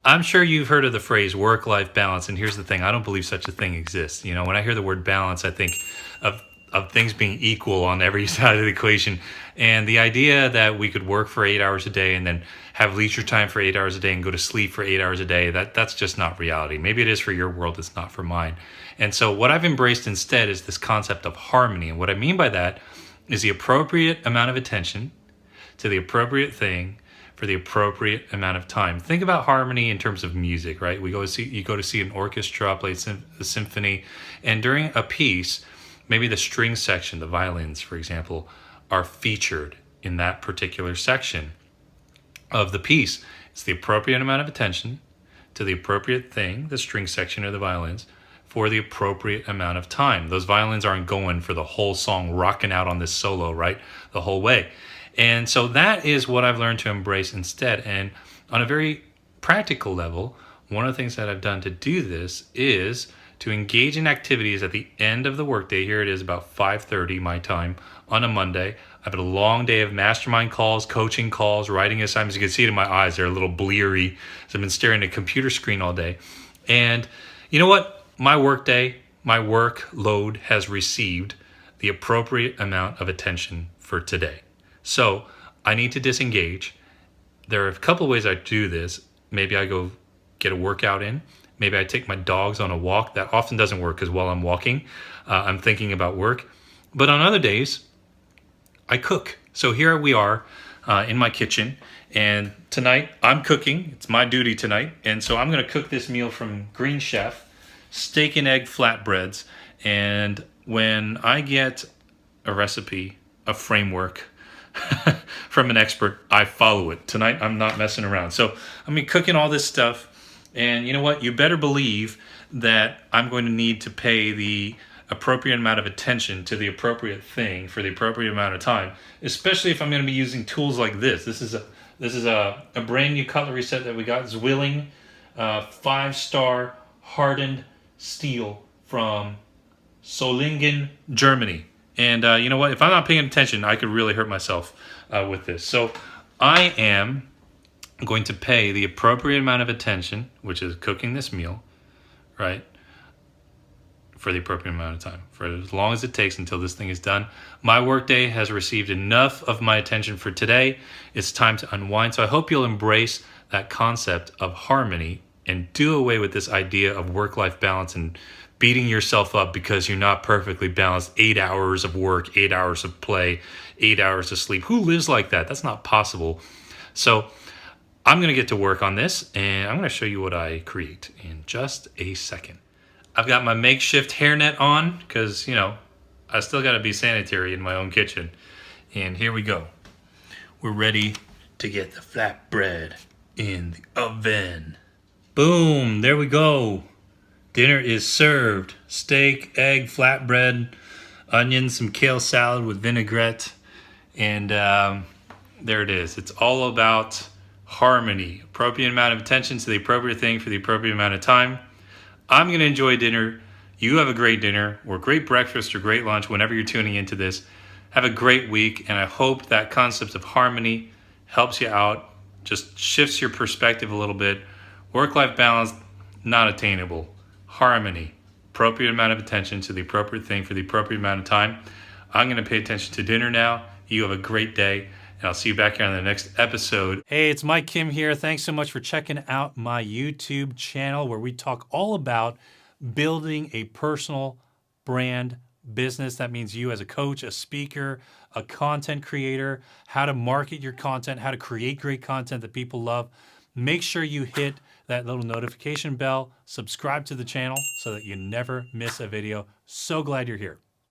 I'm sure you've heard of the phrase work-life balance, and here's the thing: I don't believe such a thing exists. You know, when I hear the word balance, I think of things being equal on every side of the equation, and the idea that we could work for 8 hours a day and then have leisure time for 8 hours a day and go to sleep for 8 hours a day, that's just not reality. Maybe it is for your world, it's not for mine. And so what I've embraced instead is this concept of harmony, and what I mean by that is the appropriate amount of attention to the appropriate thing for the appropriate amount of time. Think about harmony in terms of music, right? You go to see an orchestra play a symphony, and during a piece, maybe the string section, the violins, for example, are featured in that particular section of the piece. It's the appropriate amount of attention to the appropriate thing, the string section or the violins, for the appropriate amount of time. Those violins aren't going for the whole song, rocking out on this solo, right? The whole way. And so that is what I've learned to embrace instead. And on a very practical level, one of the things that I've done to do this is to engage in activities at the end of the workday. Here it is about 5:30 my time on a Monday. I've had a long day of mastermind calls, coaching calls, writing assignments. You can see it in my eyes. They're a little bleary. So I've been staring at a computer screen all day. And you know what? My workday, my workload has received the appropriate amount of attention for today. So I need to disengage. There are a couple of ways I do this. Maybe I go get a workout in. Maybe I take my dogs on a walk. That often doesn't work because while I'm walking, I'm thinking about work. But on other days, I cook. So here we are in my kitchen. And tonight I'm cooking. It's my duty tonight. And so I'm going to cook this meal from Green Chef, steak and egg flatbreads. And when I get a recipe, a framework, from an expert, I follow it. Tonight, I'm not messing around. So I'm cooking all this stuff, and you know what? You better believe that I'm going to need to pay the appropriate amount of attention to the appropriate thing for the appropriate amount of time, especially if I'm going to be using tools like this. This is a brand new cutlery set that we got. Zwilling 5-star hardened steel from Solingen, Germany. And you know what? If I'm not paying attention, I could really hurt myself with this. So I am going to pay the appropriate amount of attention, which is cooking this meal, right, for the appropriate amount of time, for as long as it takes until this thing is done. My workday has received enough of my attention for today. It's time to unwind. So I hope you'll embrace that concept of harmony and do away with this idea of work-life balance and beating yourself up because you're not perfectly balanced. 8 hours of work, 8 hours of play, 8 hours of sleep. Who lives like that? That's not possible. So I'm going to get to work on this, and I'm going to show you what I create in just a second. I've got my makeshift hairnet on because, you know, I still got to be sanitary in my own kitchen. And here we go. We're ready to get the flatbread in the oven. Boom, there we go. Dinner is served. Steak, egg, flatbread, onions, some kale salad with vinaigrette. And there it is. It's all about harmony. Appropriate amount of attention to the appropriate thing for the appropriate amount of time. I'm going to enjoy dinner. You have a great dinner or great breakfast or great lunch whenever you're tuning into this. Have a great week. And I hope that concept of harmony helps you out, just shifts your perspective a little bit. Work-life balance, not attainable. Harmony, appropriate amount of attention to the appropriate thing for the appropriate amount of time. I'm going to pay attention to dinner now. You have a great day, and I'll see you back here on the next episode. Hey, it's Mike Kim here. Thanks so much for checking out my YouTube channel where we talk all about building a personal brand business. That means you as a coach, a speaker, a content creator, how to market your content, how to create great content that people love. Make sure you hit that little notification bell, subscribe to the channel so that you never miss a video. So glad you're here.